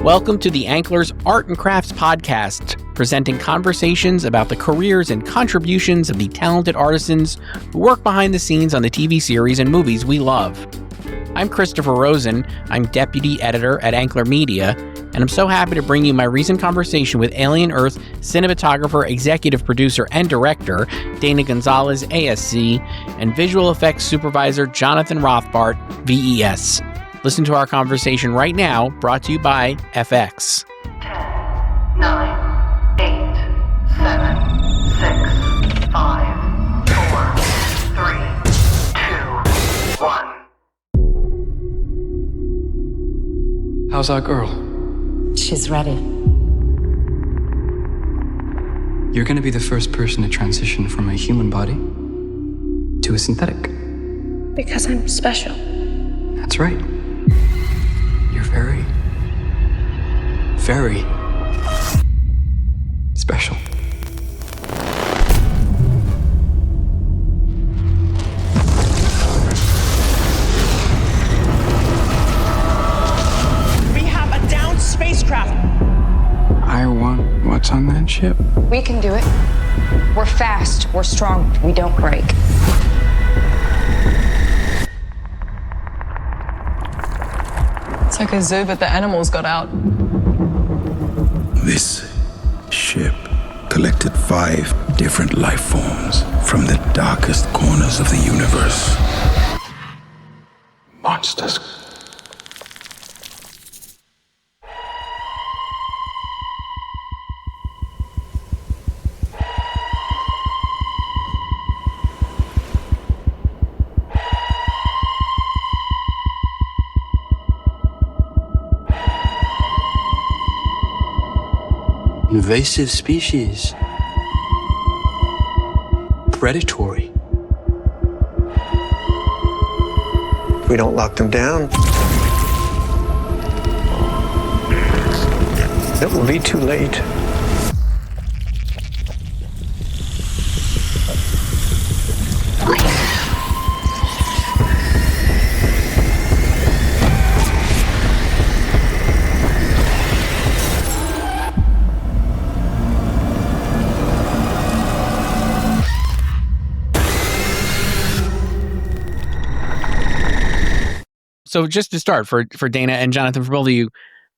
Welcome to the Anklers Art and Crafts Podcast, presenting conversations about the careers and contributions of the talented artisans who work behind the scenes on the TV series and movies we love. I'm Christopher Rosen. I'm Deputy Editor at Ankler Media, and I'm so happy to bring you my recent conversation with Alien Earth cinematographer, executive producer, and director Dana Gonzalez, ASC, and visual effects supervisor Jonathan Rothbart, VES. Listen to our conversation right now, brought to you by FX. 10, 9, 8, 7, 6, 5, 4, 3, 2, 1. How's our girl? She's ready. You're gonna be the first person to transition from a human body to a synthetic. Because I'm special. That's right. You're very, very special. We have a downed spacecraft. I want what's on that ship. We can do it. We're fast, we're strong, we don't break. It's like a zoo, but the animals got out. This ship collected 5 different life forms from the darkest corners of the universe. Monsters. Invasive species. Predatory. If we don't lock them down, it will be too late. So just to start, for Dana and Jonathan, for both of you,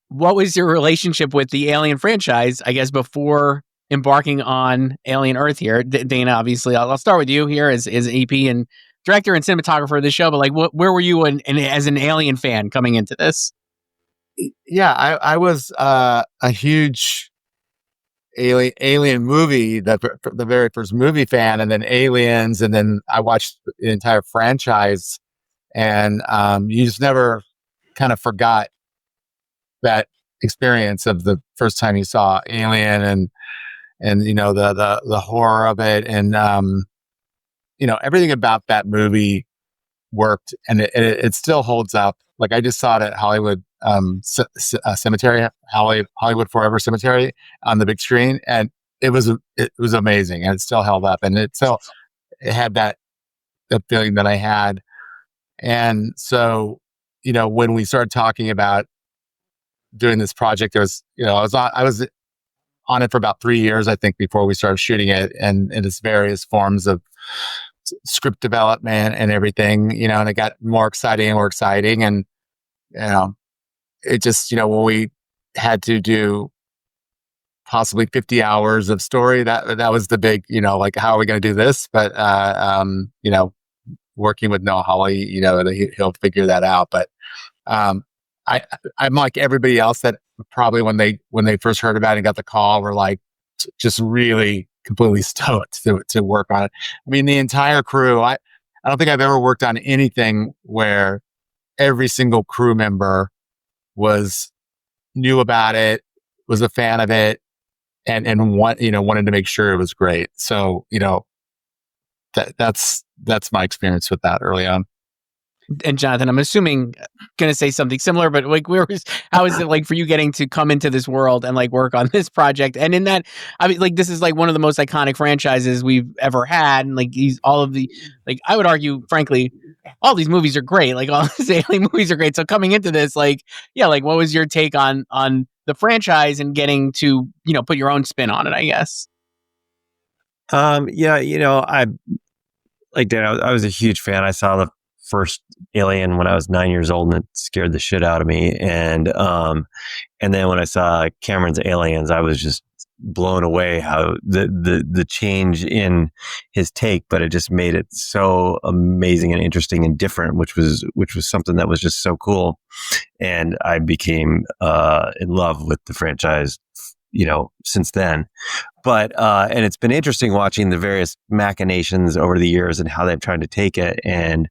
what was your relationship with the Alien franchise, I guess, before embarking on Alien Earth here? Dana, obviously, I'll start with you here as EP and director and cinematographer of the show, but like, where were you as an Alien fan coming into this? Yeah, I was a huge Alien movie, the very first movie fan, and then Aliens, and then I watched the entire franchise. And you just never kind of forgot that experience of the first time you saw Alien and you know the horror of it, and you know, everything about that movie worked, and it still holds up. Like, I just saw it at Hollywood Cemetery, Hollywood Forever Cemetery on the big screen, and it was amazing, and it still held up, and it had that feeling that I had. And so, you know, when we started talking about doing this project, there was, you know, I was on it for about 3 years, I think, before we started shooting it, and in its various forms of script development and everything, you know, and it got more exciting and more exciting. And, you know, it just, you know, when we had to do possibly 50 hours of story, that was the big, you know, like, how are we going to do this? But, you know, working with Noah Hawley, you know, he'll figure that out. But I'm like everybody else that probably when they first heard about it and got the call, were like just really completely stoked to work on it. I mean, the entire crew. I don't think I've ever worked on anything where every single crew member knew about it, was a fan of it, and wanted to make sure it was great. So, you know, that's my experience with that early on. And Jonathan, I'm assuming going to say something similar, but like, how is it like for you getting to come into this world and like work on this project? And in that, I mean, like, this is like one of the most iconic franchises we've ever had. And like I would argue, frankly, all these movies are great. Like all these Alien movies are great. So coming into this, like, yeah, like what was your take on the franchise and getting to, put your own spin on it, I guess. Yeah, I like Dan. I was a huge fan. I saw the first Alien when I was 9 years old, and it scared the shit out of me. And then when I saw Cameron's Aliens, I was just blown away how the change in his take, but it just made it so amazing and interesting and different, which was something that was just so cool. And I became in love with the franchise, since then. But and it's been interesting watching the various machinations over the years and how they've tried to take it. And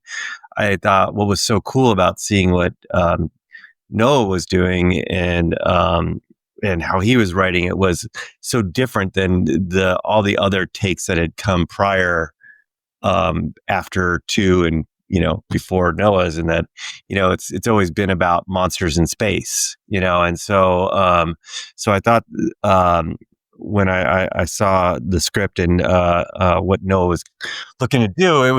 I thought what was so cool about seeing what Noah was doing and how he was writing it was so different than all the other takes that had come prior, after 2 and before Noah's, and that it's always been about monsters in space, and so I thought when I saw the script and what Noah was looking to do, it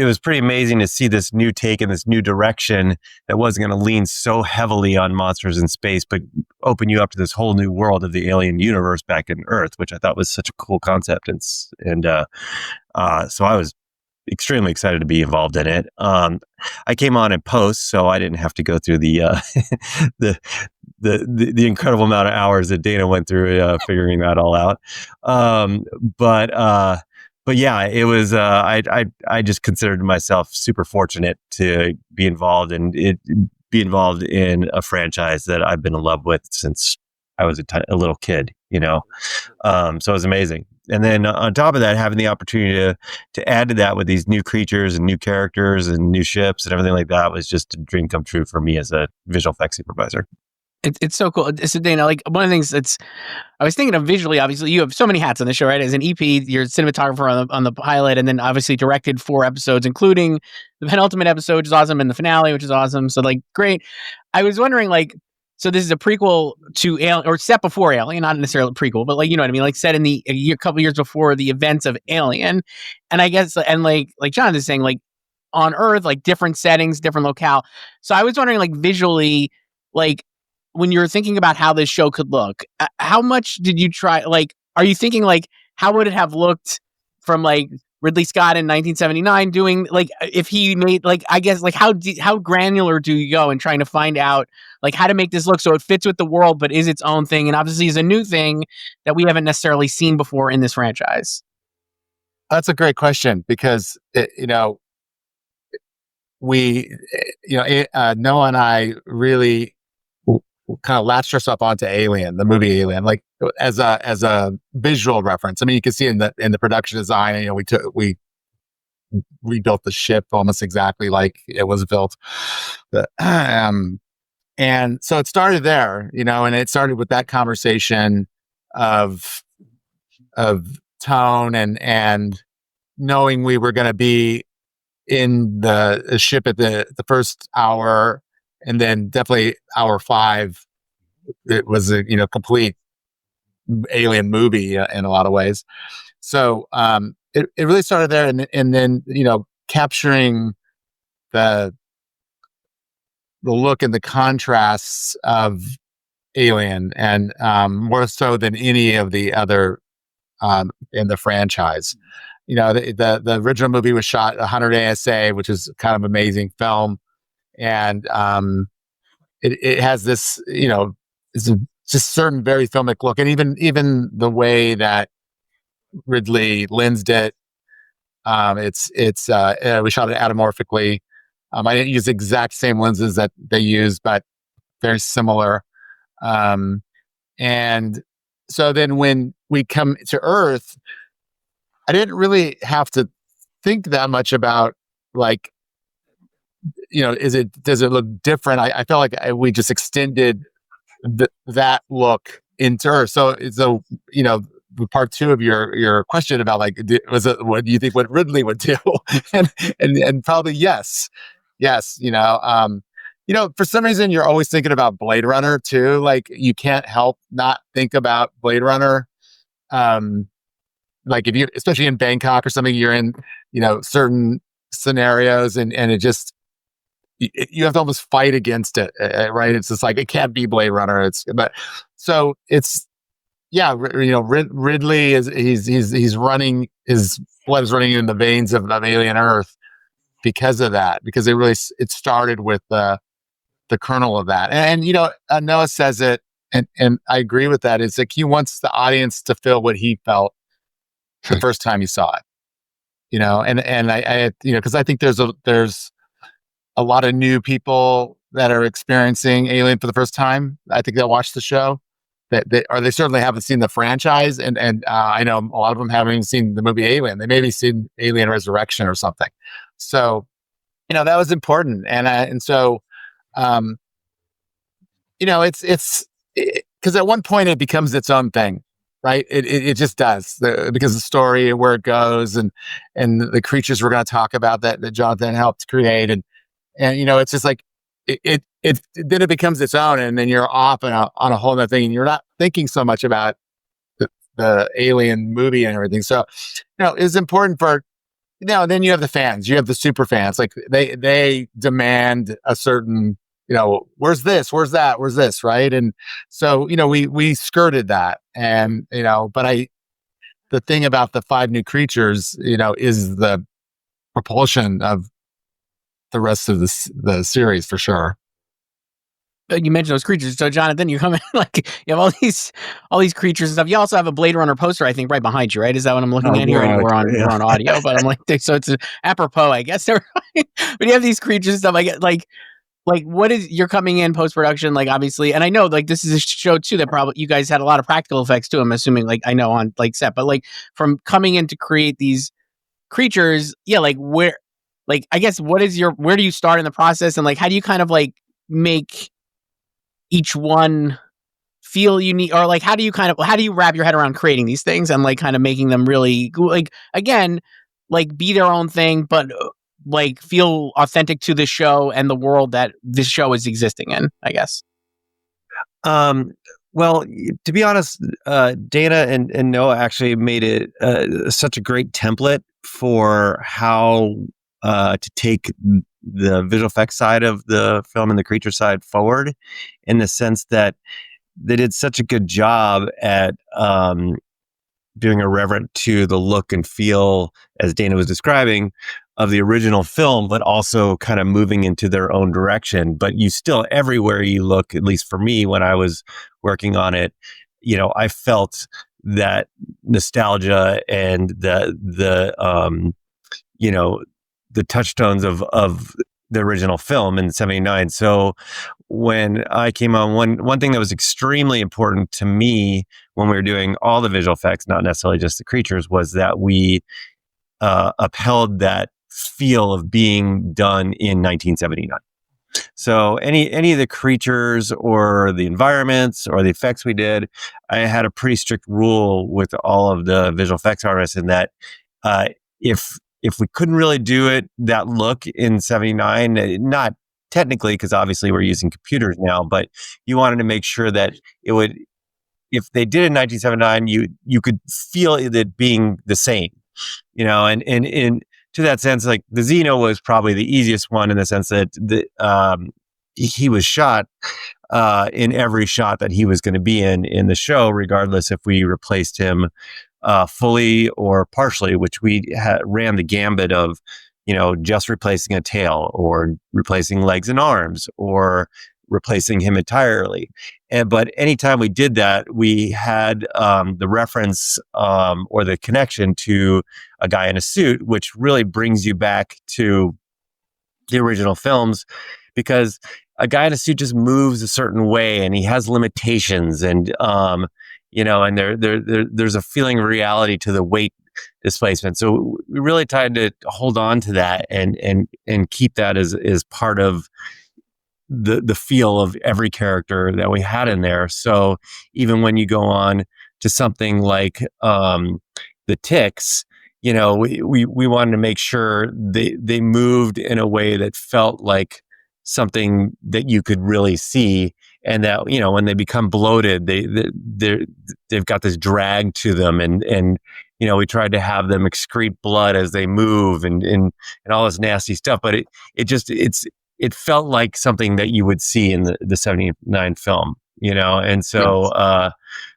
was pretty amazing to see this new take and this new direction that wasn't going to lean so heavily on monsters in space, but open you up to this whole new world of the alien universe back in Earth, which I thought was such a cool concept. And so I was extremely excited to be involved in it. I came on in post, so I didn't have to go through the incredible amount of hours that Dana went through figuring that all out. But yeah, it was. I just considered myself super fortunate to be involved in a franchise that I've been in love with since I was a little kid. So it was amazing. And then on top of that, having the opportunity to add to that with these new creatures and new characters and new ships and everything like that was just a dream come true for me as a visual effects supervisor. It's so cool. So Dana, like one of the things I was thinking of visually, obviously you have so many hats on the show, right? As an EP, you're a cinematographer on the pilot, and then obviously directed 4 episodes, including the penultimate episode, which is awesome, and the finale, which is awesome. So like, great. I was wondering, like, so this is a prequel to Alien, or set before Alien, not necessarily a prequel, but like, you know what I mean? Like set in a couple years before the events of Alien. And I guess, and like Jonathan is saying, like on Earth, like different settings, different locale. So I was wondering, like visually, like when you're thinking about how this show could look, how much did you try, like, are you thinking like, how would it have looked from like Ridley Scott in 1979 doing, like, if he made, like, I guess, like, how granular do you go in trying to find out, like, how to make this look so it fits with the world, but is its own thing, and obviously is a new thing that we haven't necessarily seen before in this franchise? That's a great question because, Noah and I really kind of latched ourselves onto Alien, the movie Alien, like as a visual reference. I mean, you can see in the production design, we rebuilt the ship almost exactly like it was built. And so it started there, and it started with that conversation of tone and knowing we were going to be in the ship at the first hour. And then definitely hour 5, it was a complete alien movie in a lot of ways. So it really started there, and then capturing the look and the contrasts of Alien, and more so than any of the other in the franchise. The original movie was shot 100 ASA, which is kind of amazing film. And it has this, it's just certain very filmic look, and even the way that Ridley lensed it. We shot it anamorphically. I didn't use the exact same lenses that they used, but very similar. And so then when we come to Earth, I didn't really have to think that much about, like, does it look different? I felt like we just extended that look into Earth. So part 2 of your question about, like, what do you think what Ridley would do? and probably yes. For some reason you're always thinking about Blade Runner too. Like, you can't help not think about Blade Runner. Like if you, especially in Bangkok or something, you're in, certain scenarios and it just, you have to almost fight against it, right? It's just like, it can't be Blade Runner. Ridley he's running, his blood is running in the veins of Alien Earth because of that, because it started with the kernel of that. And Noah says it, and I agree with that. It's like he wants the audience to feel what he felt the first time he saw it, and I because I think there's a lot of new people that are experiencing Alien for the first time. I think they'll watch the show. They certainly haven't seen the franchise, and I know a lot of them haven't even seen the movie Alien. They maybe seen Alien Resurrection or something. So, that was important, and so, it's because at one point it becomes its own thing, right? It just does, because the story, where it goes, and the creatures we're going to talk about that Jonathan helped create, and it's just like it then it becomes its own, and then you're off on a whole other thing, and you're not thinking so much about the Alien movie and everything. So, it's important for, then you have the fans, you have the super fans, like they demand a certain, where's this, where's that, where's this, right? And so, we skirted that, and but the thing about the 5 new creatures, is the propulsion of the rest of the series, for sure. You mentioned those creatures. So, Jonathan, you come in, like, you have all these creatures and stuff. You also have a Blade Runner poster, I think, right behind you, right? Is that what I'm looking at here? We're on audio, but I'm like, so it's apropos, I guess. But you have these creatures and stuff. I get like what is, you're coming in post-production, like, obviously, and I know, like, this is a show too that probably you guys had a lot of practical effects too, I'm assuming, like, I know on like set, but like from coming in to create these creatures, like, where, like, I guess, where do you start in the process, and like, how do you kind of like make each one feel unique, or like, how do you wrap your head around creating these things and like kind of making them really, like, again, like, be their own thing, but like feel authentic to the show and the world that this show is existing in, I guess. Well, to be honest, Dana and Noah actually made it such a great template for how to take the visual effects side of the film and the creature side forward, in the sense that they did such a good job at doing a reverent to the look and feel, as Dana was describing, of the original film, but also kind of moving into their own direction. But you still, everywhere you look, at least for me, when I was working on it, I felt that nostalgia and the touchstones of the original film in '79. So when I came on, one thing that was extremely important to me when we were doing all the visual effects, not necessarily just the creatures, was that we upheld that feel of being done in 1979. So any of the creatures or the environments or the effects we did, I had a pretty strict rule with all of the visual effects artists, in that if we couldn't really do that look in '79, not technically, because obviously we're using computers now, but you wanted to make sure that it would, if they did it in 1979, you could feel it being the same, and to that sense, like, the Xeno was probably the easiest one, in the sense that he was shot in every shot that he was going to be in the show, regardless if we replaced him fully or partially, which we ran the gambit of, just replacing a tail, or replacing legs and arms, or replacing him entirely. But anytime we did that, we had the reference or the connection to a guy in a suit, which really brings you back to the original films, because a guy in a suit just moves a certain way, and he has limitations, and and there's a feeling of reality to the weight displacement. So we really tried to hold on to that and keep that as part of the feel of every character that we had in there. So even when you go on to something like the Ticks, we wanted to make sure they moved in a way that felt like something that you could really see, and that when they become bloated, they've got this drag to them, and we tried to have them excrete blood as they move, and all this nasty stuff. But it's it felt like something that you would see in the 79 film, and so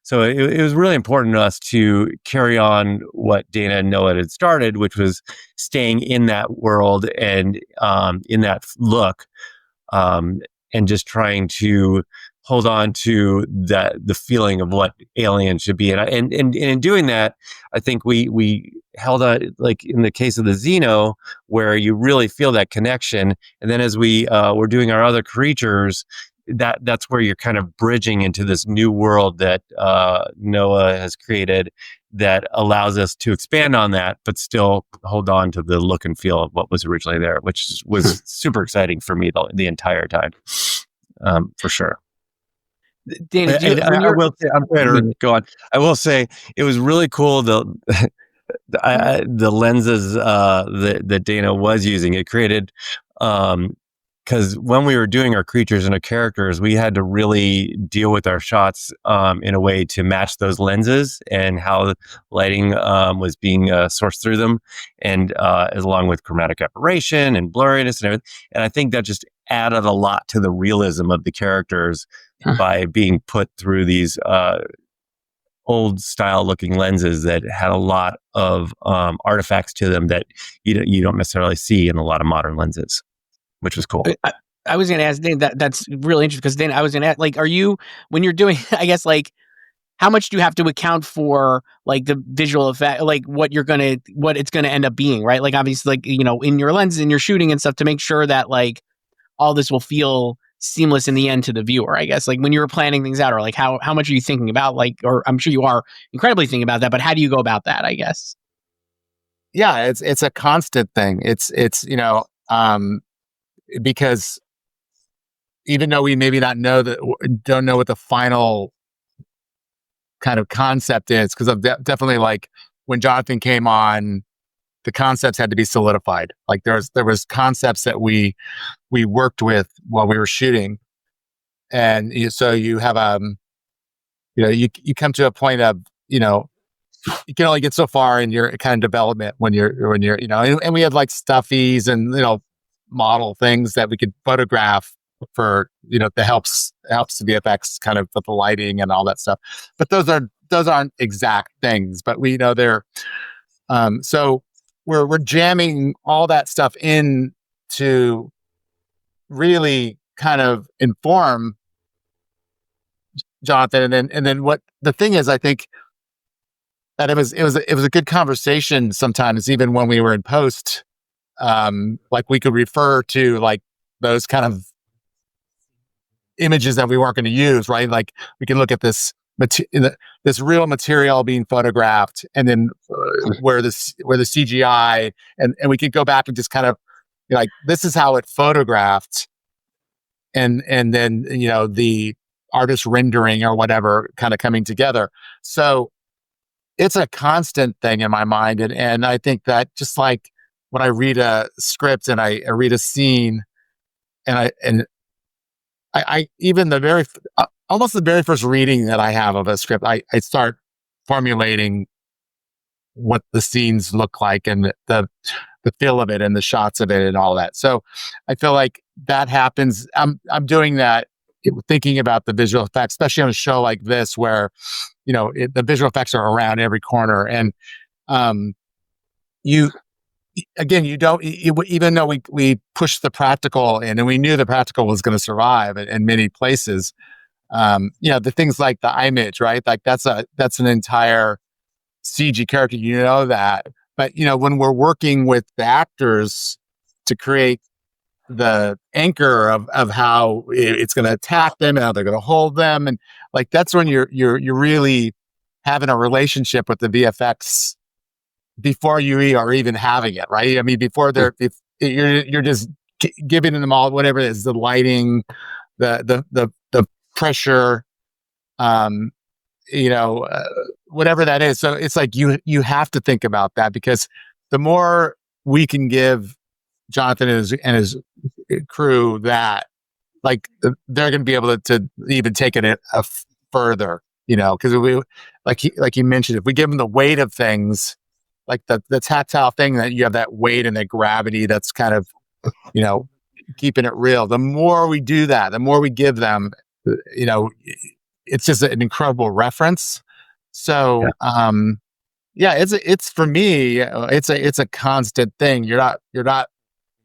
so it was really important to us to carry on what Dana and Noah had started, which was staying in that world and in that look, and just trying to hold on to the feeling of what Alien should be. And in doing that, I think we held on, like in the case of the Xeno, where you really feel that connection. And then as we were doing our other creatures, that's where you're kind of bridging into this new world that Noah has created that allows us to expand on that, but still hold on to the look and feel of what was originally there, which was super exciting for me the entire time, for sure. Dana, I will say, I'm going to go on. I will say it was really cool the lenses that Dana was using. It created because when we were doing our creatures and our characters, we had to really deal with our shots in a way to match those lenses and how the lighting was being sourced through them, and along with chromatic aberration and blurriness and everything. And I think that just added a lot to the realism of the characters by being put through these old style looking lenses that had a lot of artifacts to them that you don't necessarily see in a lot of modern lenses, which was cool. I was going to ask Dana, that's really interesting, because Dana, I was going to ask, like, are you, when you're doing, I guess, like, how much do you have to account for, like, the visual effect, like what it's going to end up being, right? Like, obviously, like, in your lenses and your shooting and stuff, to make sure that, like, all this will feel seamless in the end to the viewer, I guess. Like, when you were planning things out, or like how much are you thinking about, like, or I'm sure you are incredibly thinking about that, but how do you go about that, I guess? Yeah, it's a constant thing. It's because even though we maybe don't know what the final kind of concept is, because I've definitely, like, when Jonathan came on, the concepts had to be solidified. Like, there was concepts that we worked with while we were shooting, and so you have you come to a point of you can only get so far in your kind of development when you're and we had like stuffies and model things that we could photograph for that helps the VFX kind of with the lighting and all that stuff. But those aren't exact things, but we know they're so we're jamming all that stuff in to really kind of inform Jonathan, and then what the thing is, I think that it was a good conversation sometimes, even when we were in post. Like, we could refer to like those kind of images that we weren't going to use, right? Like, we can look at this real material being photographed, and then where the CGI, and we could go back and just kind of like, this is how it photographed, and then the artist rendering or whatever kind of coming together. So it's a constant thing in my mind, and I think that just like when I read a script and I read a scene, and I even almost the very first reading that I have of a script, I start formulating what the scenes look like and the feel of it and the shots of it and all that. So I feel like that happens. I'm doing that, thinking about the visual effects, especially on a show like this where the visual effects are around every corner, and even though we pushed the practical in, and we knew the practical was going to survive in many places. The things like the image, right? Like, that's an entire CG character, that. But when we're working with the actors to create the anchor of how it's going to attack them and how they're going to hold them, and like, that's when you're really having a relationship with the VFX before you are even having it, right? I mean, before you're just giving them all whatever it is, the lighting, the pressure, whatever that is. So it's like you have to think about that, because the more we can give Jonathan and his crew, that, like, they're going to be able to even take it further, because we, like you mentioned, if we give them the weight of things, like the tactile thing, that you have that weight and that gravity that's kind of, keeping it real. The more we do that, the more we give them, it's just an incredible reference. So, it's for me, it's a constant thing. You're not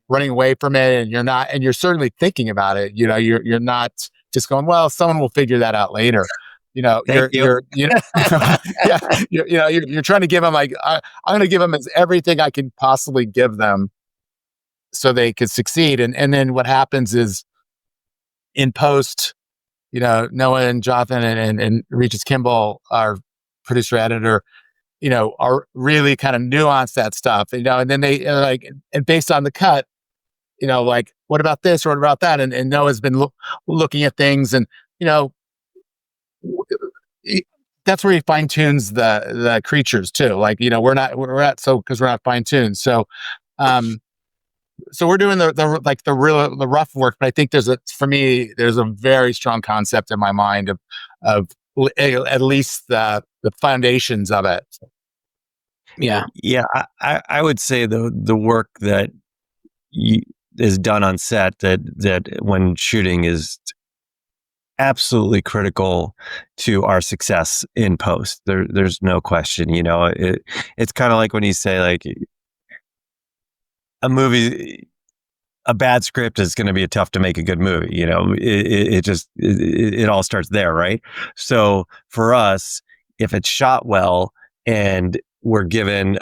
running away from it, and you're certainly thinking about it. You're not just going, well, someone will figure that out later. You're trying to give them I'm going to give them everything I can possibly give them so they could succeed. And then what happens is in post, Noah and Jonathan and Regis Kimball, our producer editor, are really kind of nuance that stuff, and then they and based on the cut, what about this or what about that? And Noah's been looking at things, and, that's where he fine tunes the creatures too. We're not fine tuned. So, so we're doing the rough work, but I think there's a very strong concept in my mind of at least the foundations of it. Yeah. I would say the work that is done on set that when shooting is absolutely critical to our success in post. There's no question. It's kind of like when you say a bad script is going to be tough to make a good movie. It all starts there, right? So for us, if it's shot well and we're given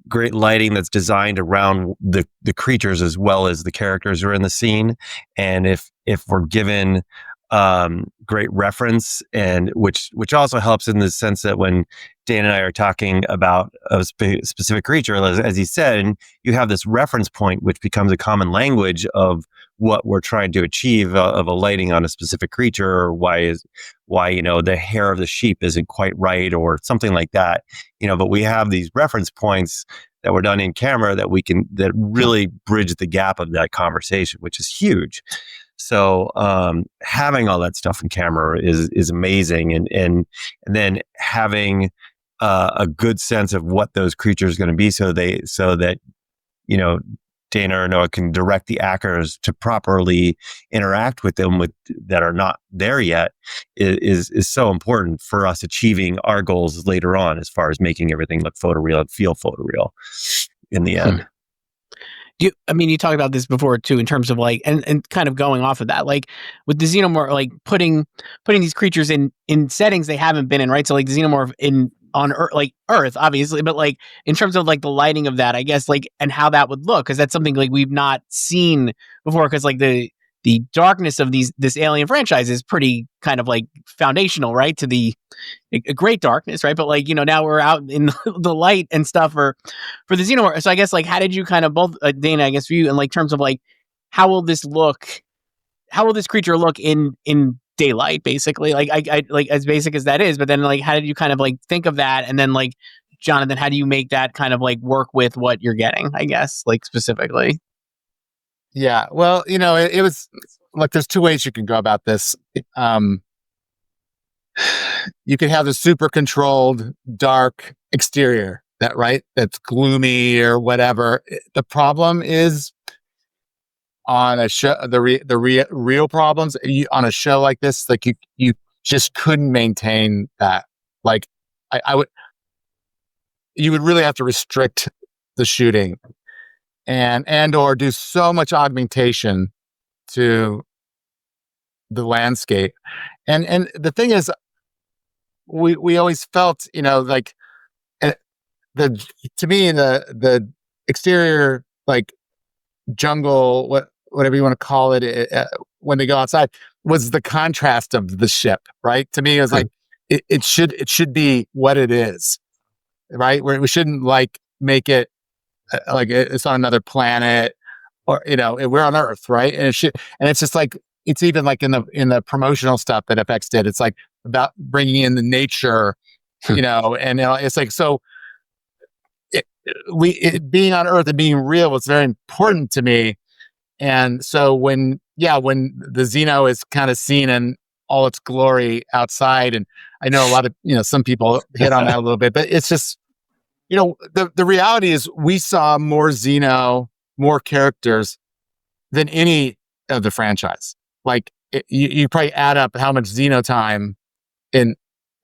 great lighting that's designed around the creatures as well as the characters who are in the scene, and if we're given great reference, and which also helps in the sense that when Dan and I are talking about a specific creature, as he said, and you have this reference point, which becomes a common language of what we're trying to achieve of a lighting on a specific creature, or why the hair of the sheep isn't quite right, or something like that. But we have these reference points that were done in camera that really bridge the gap of that conversation, which is huge. So having all that stuff in camera is amazing, and then having a good sense of what those creatures are going to be, so that Dana or Noah can direct the actors to properly interact with them that are not there yet is so important for us achieving our goals later on, as far as making everything look photoreal and feel photoreal in the end. You talked about this before too, in terms of and kind of going off of that, with the xenomorph, putting these creatures in settings they haven't been in, right? So the xenomorph on Earth, obviously, but in terms of the lighting of that, I guess, and how that would look, because that's something we've not seen before, because the darkness of this Alien franchise is pretty kind of foundational, right, to a great darkness, right? But now we're out in the light and stuff for the xenomorph. So I guess how did you kind of both, Dana, I guess for you, and terms of how will this creature look in daylight, basically, I as basic as that is, but then how did you kind of think of that, and then Jonathan, how do you make that kind of work with what you're getting, I guess, specifically? Yeah, well, it was there's two ways you can go about this. You could have the super controlled, dark exterior that's gloomy or whatever. The problem is on a show, the real problems on a show like this, you just couldn't maintain that. You would really have to restrict the shooting and or do so much augmentation to the landscape. And the thing is, we always felt, to me, the exterior, jungle, whatever you want to call it, when they go outside, was the contrast of the ship, right? To me, it was it should be what it is, right? Where we shouldn't make it it's on another planet, or we're on Earth, right? And it's just it's even in the promotional stuff that FX did. It's about bringing in the nature, and it's so. Being on Earth and being real was very important to me, and so when the Xeno is kind of seen in all its glory outside, and I know a lot of some people hit on that a little bit, but it's just the reality is we saw more Xeno, more characters than any of the franchise. Like you probably add up how much Xeno time in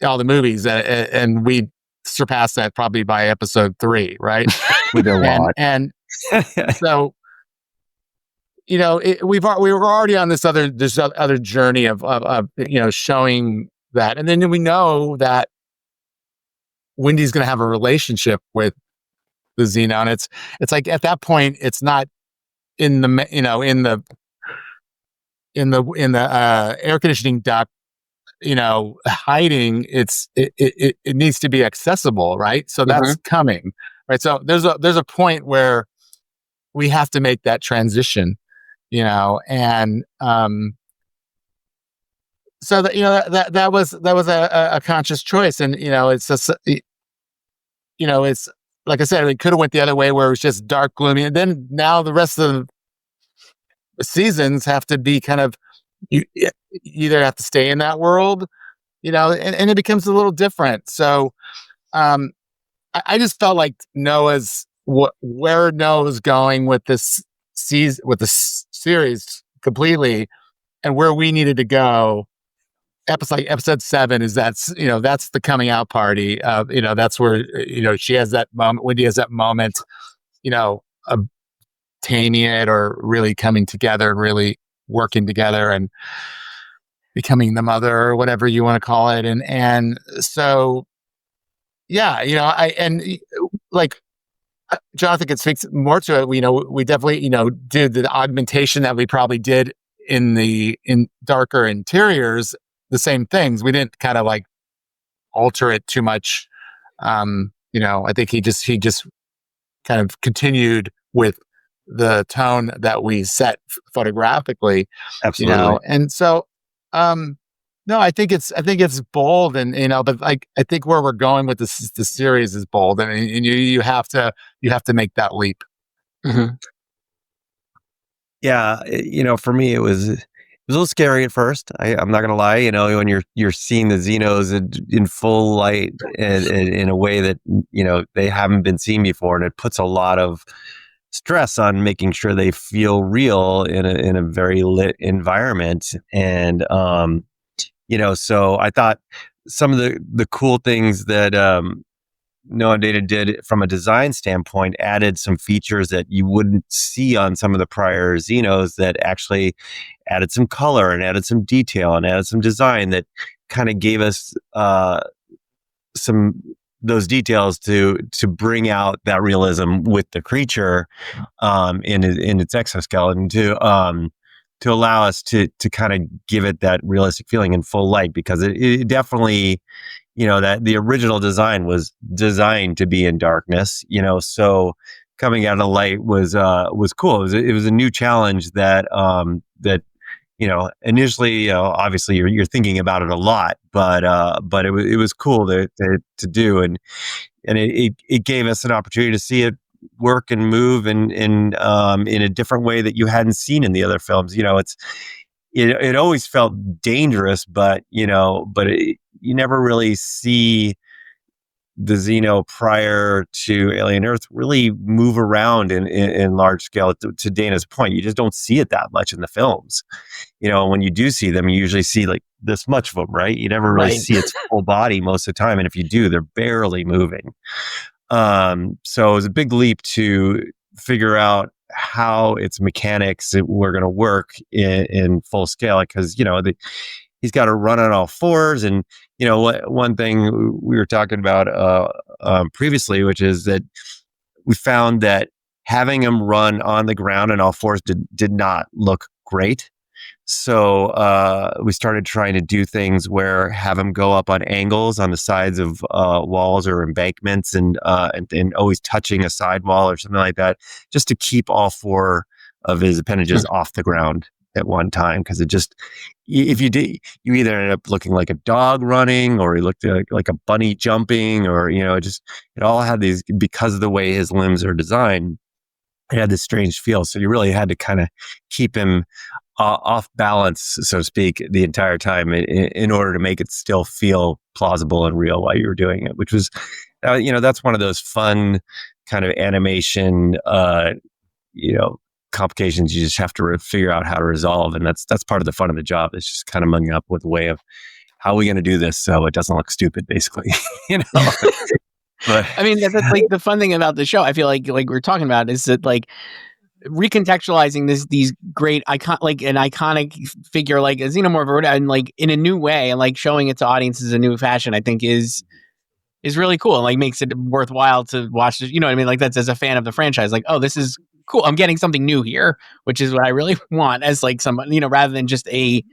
all the movies, and we surpassed that probably by episode 3, right? We did a lot. And so, we were already on this other journey of showing that, and then we know that Wendy's going to have a relationship with the Xeno, and it's like at that point, it's not in the air conditioning duct, hiding. It needs to be accessible, right? So that's coming, right? So there's a point where we have to make that transition, and so that was a conscious choice, and it's just it's like I said, it could have went the other way where it was just dark, gloomy, and then now the rest of the seasons have to be kind of, you either have to stay in that world, and it becomes a little different. So I just felt like where Noah's going with this season, with the series completely, and where we needed to go. Episode 7 is that's the coming out party. That's where she has that moment. Wendy has that moment, of taming it, or really coming together and really working together and becoming the mother, or whatever you want to call it. And so, yeah, Jonathan can speak more to it. We definitely, did the augmentation that we probably did in darker interiors, the same things. We didn't kind of like alter it too much. I think he just kind of continued with the tone that we set photographically. Absolutely. And so, no, I think it's bold, and but like I think where we're going with the series is bold, and you have to make that leap. Mm-hmm. Yeah, for me it was a little scary at first. I'm not gonna lie. When you're seeing the Xenos in full light and in a way that they haven't been seen before, and it puts a lot of stress on making sure they feel real in a very lit environment. And so I thought some of the cool things that Noah and Dana did from a design standpoint added some features that you wouldn't see on some of the prior Xenos, that actually added some color and added some detail and added some design that kind of gave us those details to bring out that realism with the creature in its exoskeleton, to allow us to kind of give it that realistic feeling in full light, because it definitely, that the original design was designed to be in darkness, so coming out of the light was cool. It was a new challenge that initially, obviously you're thinking about it a lot, but it was cool to do, and it gave us an opportunity to see it work and move in a different way that you hadn't seen in the other films. It always felt dangerous, but you never really see the Xeno prior to Alien Earth really move around in large scale. To Dana's point, you just don't see it that much in the films. When you do see them, you usually see like this much of them, right? You never really see its full body most of the time. And if you do, they're barely moving. So it was a big leap to figure out how its mechanics were going to work in full scale, because, he's got to run on all fours. And, one thing we were talking about previously, which is that we found that having him run on the ground on all fours did not look great. So we started trying to do things where have him go up on angles on the sides of walls or embankments, and always touching a side wall or something like that, just to keep all 4 of his appendages off the ground at one time. Because it just, if you did, you either end up looking like a dog running, or he looked like a bunny jumping, or it all had these, because of the way his limbs are designed, it had this strange feel. So you really had to kind of keep him off balance, so to speak, the entire time in order to make it still feel plausible and real while you were doing it, which was, that's one of those fun kind of animation, complications you just have to figure out how to resolve. And that's part of the fun of the job. It's just kind of mugging up with a way of how are we going to do this so it doesn't look stupid, basically. you know. But I mean, that's like the fun thing about the show. I feel like we're talking about is that like recontextualizing these great an iconic figure like a Xenomorph and like in a new way and like showing it to audiences in a new fashion, I think is really cool and like makes it worthwhile to watch. You know what I mean? Like that's as a fan of the franchise, like, oh, this is cool. I'm getting something new here, which is what I really want as like someone, you know, rather than just a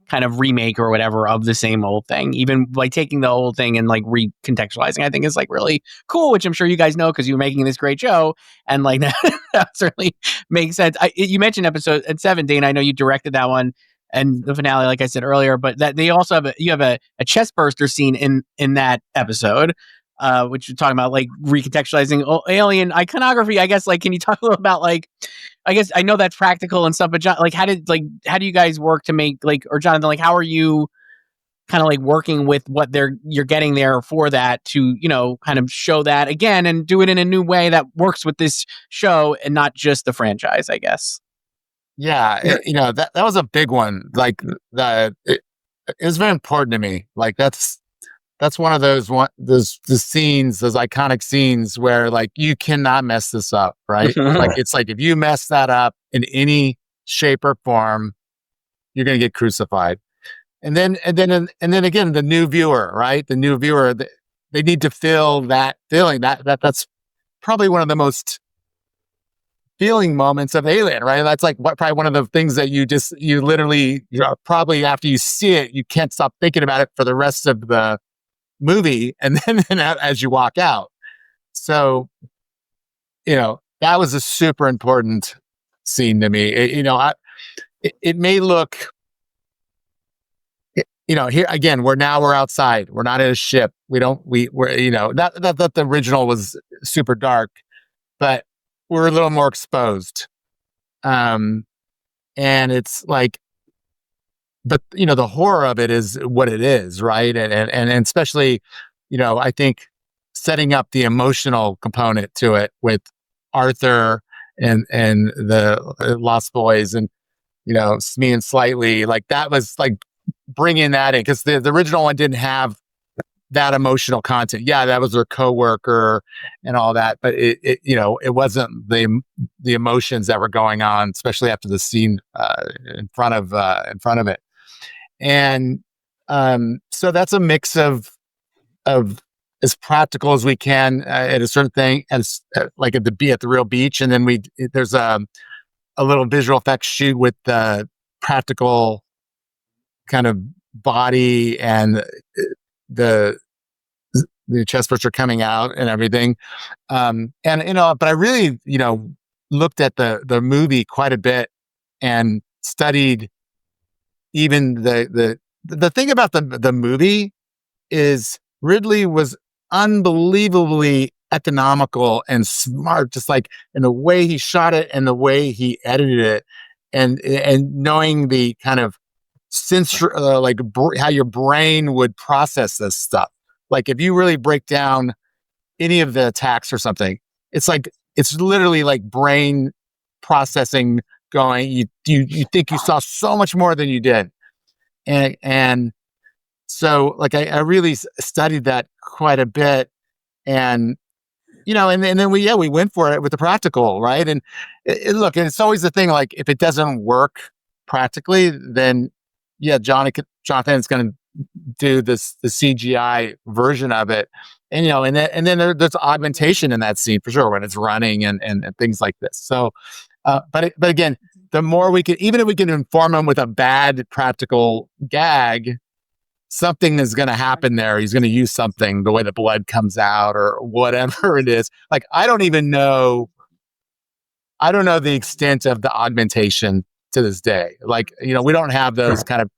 kind of remake or whatever of the same old thing. Even like taking the old thing and like recontextualizing, I think is like really cool, which I'm sure you guys know because you're making this great show. And like that certainly makes sense. You mentioned episode 7, Dana. I know you directed that one and the finale, like I said earlier, but that they also have a chest burster scene in that episode. Which you're talking about, like recontextualizing alien iconography. I guess, like, can you talk a little about, like, I guess I know that's practical and stuff, but John, like, how do you guys work to make, like, or Jonathan, like, how are you kind of like working with what you're getting there for that to, you know, kind of show that again and do it in a new way that works with this show and not just the franchise, I guess. Yeah, you know, that was a big one. Like it was very important to me. Like that's one of those scenes, those iconic scenes where like you cannot mess this up, right? Like it's like if you mess that up in any shape or form, you're going to get crucified. And then again, the new viewer, right? The new viewer, they need to feel that feeling. That's probably one of the most feeling moments of Alien, right? That's like probably one of the things that you literally probably after you see it, you can't stop thinking about it for the rest of the movie, and then as you walk out. So, you know, that was a super important scene to me. It may look, you know, here again, we're outside. We're not in a ship. We're you know, not that the original was super dark, but we're a little more exposed. And it's like, but you know, the horror of it is what it is, right? And especially, you know, I think setting up the emotional component to it with Arthur and the Lost Boys and, you know, Smee and Slightly, like that was like bringing that in because the original one didn't have that emotional content. Yeah, that was their coworker and all that, but it you know, it wasn't the emotions that were going on, especially after the scene in front of it. And so that's a mix of as practical as we can at a certain thing, as like at the real beach, and then there's a little visual effects shoot with the practical kind of body and the chest burster coming out and everything. And you know, but I really, you know, looked at the movie quite a bit and studied even the thing about the movie is Ridley was unbelievably economical and smart, just like in the way he shot it and the way he edited it, and knowing the kind of how your brain would process this stuff. Like if you really break down any of the attacks or something, it's literally like brain processing going. You think you saw so much more than you did, and so like I really studied that quite a bit, and you know, and then we went for it with the practical, right? And look, and it's always the thing, like if it doesn't work practically, then yeah, Jonathan's going to do the CGI version of it, and you know, and then there's augmentation in that scene for sure when it's running and things like this. So, but again, the more we can, even if we can inform him with a bad practical gag, something is going to happen there. He's going to use something, the way the blood comes out or whatever it is. Like, I don't know the extent of the augmentation to this day. Like, you know, we don't have those kind of,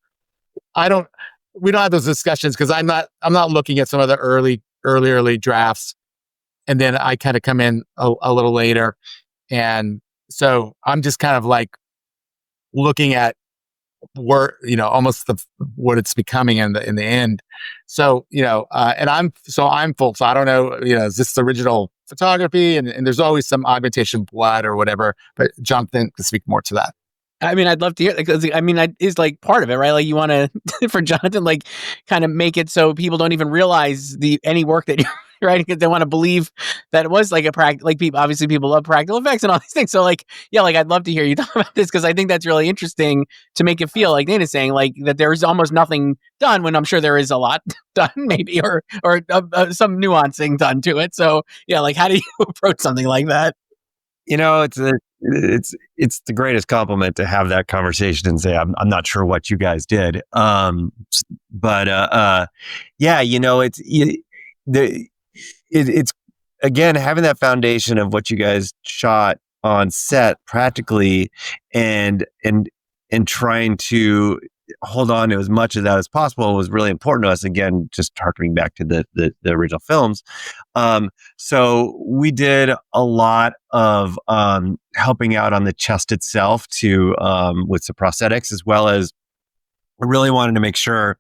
we don't have those discussions because I'm not looking at some of the early drafts. And then I kind of come in a little later. And so I'm just kind of like looking at almost what it's becoming in the end. So, and I'm full. So I don't know, is this the original photography? And there's always some augmentation blood or whatever, but Jonathan can speak more to that. I mean, I'd love to hear, because is like part of it, right? Like you want to, for Jonathan, like kind of make it so people don't even realize any work that you're right, because they want to believe that it was like people love practical effects and all these things. So like, yeah, like I'd love to hear you talk about this, because I think that's really interesting to make it feel like Dana's saying, like that there's almost nothing done, when I'm sure there is a lot done, maybe, or some nuancing done to it. So yeah, like how do you approach something like that? It's the greatest compliment to have that conversation and say, I'm not sure what you guys did. It's again, having that foundation of what you guys shot on set practically and trying to hold on to as much of that as possible was really important to us. Again, just harkening back to the original films. So we did a lot of helping out on the chest itself with some prosthetics, as well as I really wanted to make sure,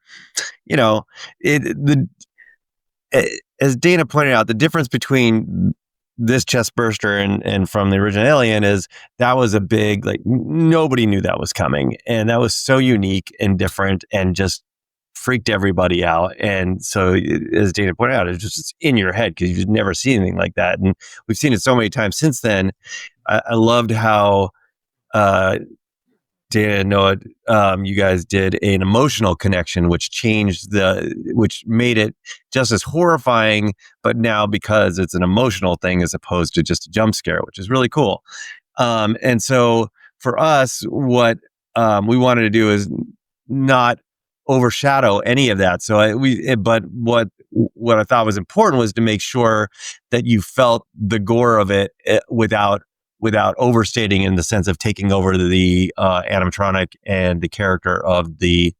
as Dana pointed out, the difference between this chest burster and from the original Alien is that was a big, like, nobody knew that was coming. And that was so unique and different and just freaked everybody out. And so, as Dana pointed out, it's in your head because you've never seen anything like that. And we've seen it so many times since then. I loved how Dana and Noah, you guys did an emotional connection, which made it just as horrifying, but now because it's an emotional thing as opposed to just a jump scare, which is really cool. And so for us, what we wanted to do is not overshadow any of that. But what I thought was important was to make sure that you felt the gore of it without overstating, in the sense of taking over the animatronic and the character of the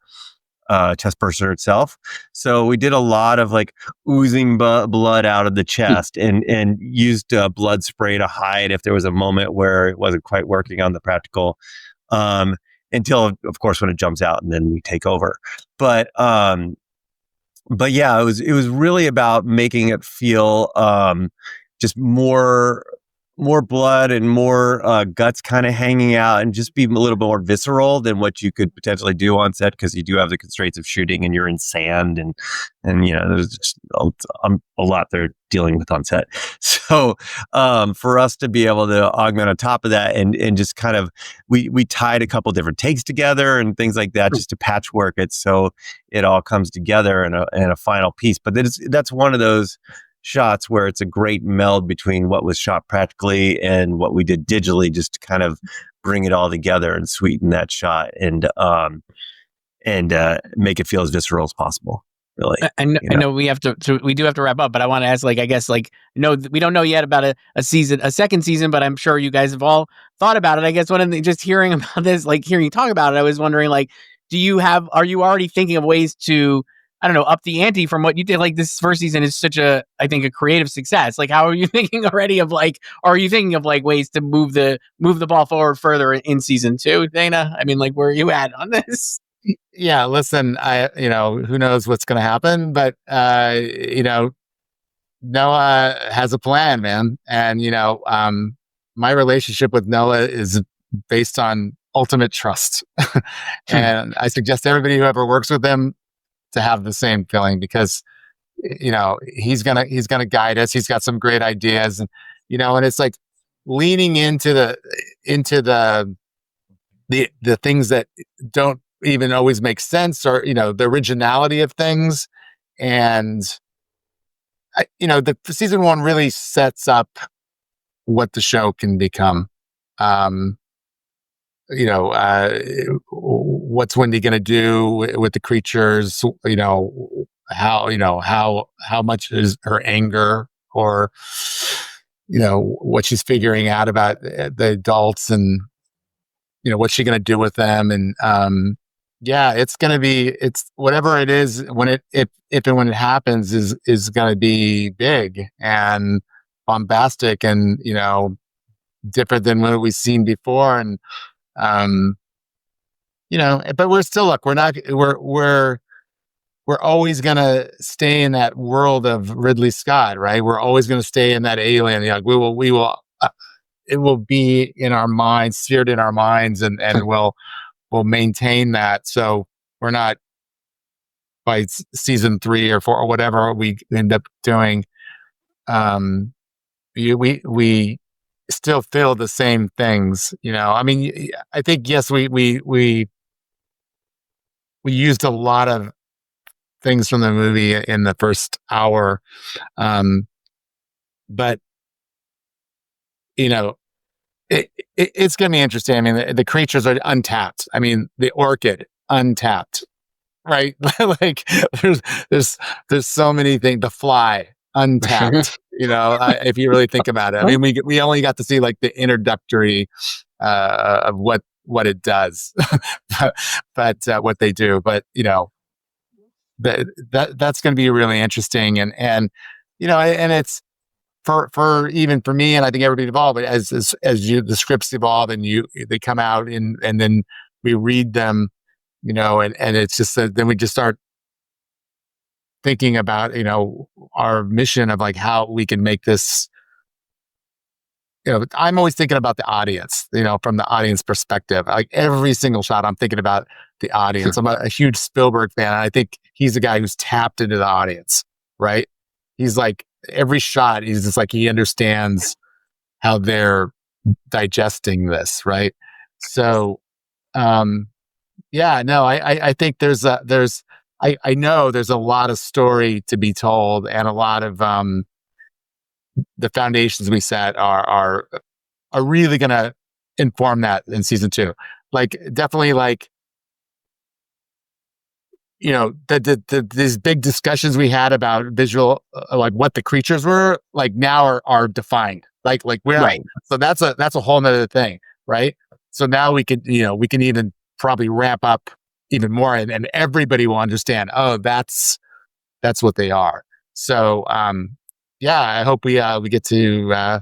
chest burster itself. So we did a lot of like oozing blood out of the chest and used blood spray to hide if there was a moment where it wasn't quite working on the practical, until, of course, when it jumps out and then we take over. But yeah, it was really about making it feel just more blood and more guts kind of hanging out, and just be a little bit more visceral than what you could potentially do on set, because you do have the constraints of shooting and you're in sand and there's just a lot they're dealing with on set. So for us to be able to augment on top of that and just kind of we tied a couple different takes together and things like that, just to patchwork it so it all comes together in a final piece. But that's one of those shots where it's a great meld between what was shot practically and what we did digitally, just to kind of bring it all together and sweeten that shot and make it feel as visceral as possible. Really, I know we do have to wrap up, but I want to ask, like, I guess, like, no, we don't know yet about a second season, but I'm sure you guys have all thought about it. I guess just hearing about this, like hearing you talk about it, I was wondering, like, are you already thinking of ways to, I don't know, up the ante from what you did? Like, this first season is such a creative success. Like, how are you thinking already of are you thinking of ways to move the ball forward further in season 2, Dana? I mean, like, where are you at on this? Yeah, listen, who knows what's going to happen, but, Noah has a plan, man. And, my relationship with Noah is based on ultimate trust. And I suggest everybody who ever works with him to have the same feeling, because, he's gonna guide us. He's got some great ideas, and, and it's like leaning into the things that don't even always make sense, or, the originality of things. And, the season 1 really sets up what the show can become. What's Wendy going to do with the creatures? How much is her anger, or, what she's figuring out about the adults, and, what's she going to do with them? And, it's whatever it is if and when it happens is going to be big and bombastic and, different than what we've seen before. And, but we're still, look, we're always going to stay in that world of Ridley Scott, right? We're always going to stay in that Alien. We will, it will be in our minds, seared in our minds, and we'll maintain that. So we're not, by season 3 or 4 or whatever we end up doing, we still feel the same things, I mean, I think, yes, we used a lot of things from the movie in the first hour, but it's going to be interesting. I mean, the creatures are untapped. I mean, the orchid, untapped, right? Like there's so many things. The fly, untapped. If you really think about it. I mean, we only got to see like the introductory of what it does, but what they do. But that's going to be really interesting, and and it's for even for me, and I think everybody involved. But as the scripts evolve and they come out and then we read them, and it's just then we just start thinking about our mission of like how we can make this. I'm always thinking about the audience, from the audience perspective. Like every single shot, I'm thinking about the audience. I'm a huge Spielberg fan, and I think he's the guy who's tapped into the audience, right? He's like, every shot, he's just like, he understands how they're digesting this, right? So, I think I know there's a lot of story to be told, and a lot of the foundations we set are really going to inform that in season 2. Like, definitely, like, these big discussions we had about visual, like what the creatures were, like now are defined. Like we're right. So that's a whole nother thing, right? So now we can even probably ramp up even more, and everybody will understand. Oh, that's what they are. So, I hope we get to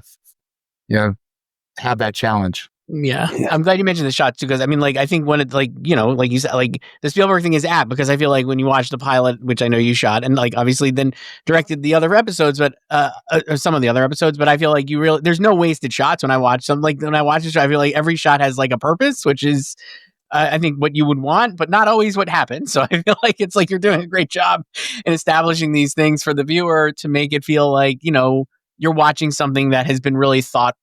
have that challenge. Yeah, I'm glad you mentioned the shots too, because I mean, like, I think when it, like you said, like the Spielberg thing is apt, because I feel like when you watch the pilot, which I know you shot, and like obviously then directed the other episodes, but or some of the other episodes, but I feel like there's no wasted shots when I watch some. Like when I watch this show, I feel like every shot has like a purpose, which is I think what you would want, but not always what happens. So I feel like it's like you're doing a great job in establishing these things for the viewer to make it feel like you're watching something that has been really thought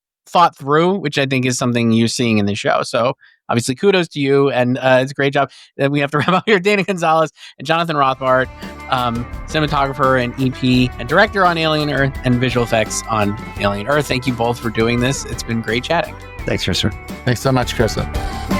through, which I think is something you're seeing in the show. So obviously kudos to you, and it's a great job. Then we have to wrap up here. Dana Gonzalez and Jonathan Rothbart, cinematographer and EP and director on Alien Earth and visual effects on Alien Earth. Thank you both for doing this. It's been great chatting. Thanks, Christopher. Thanks so much, Christopher.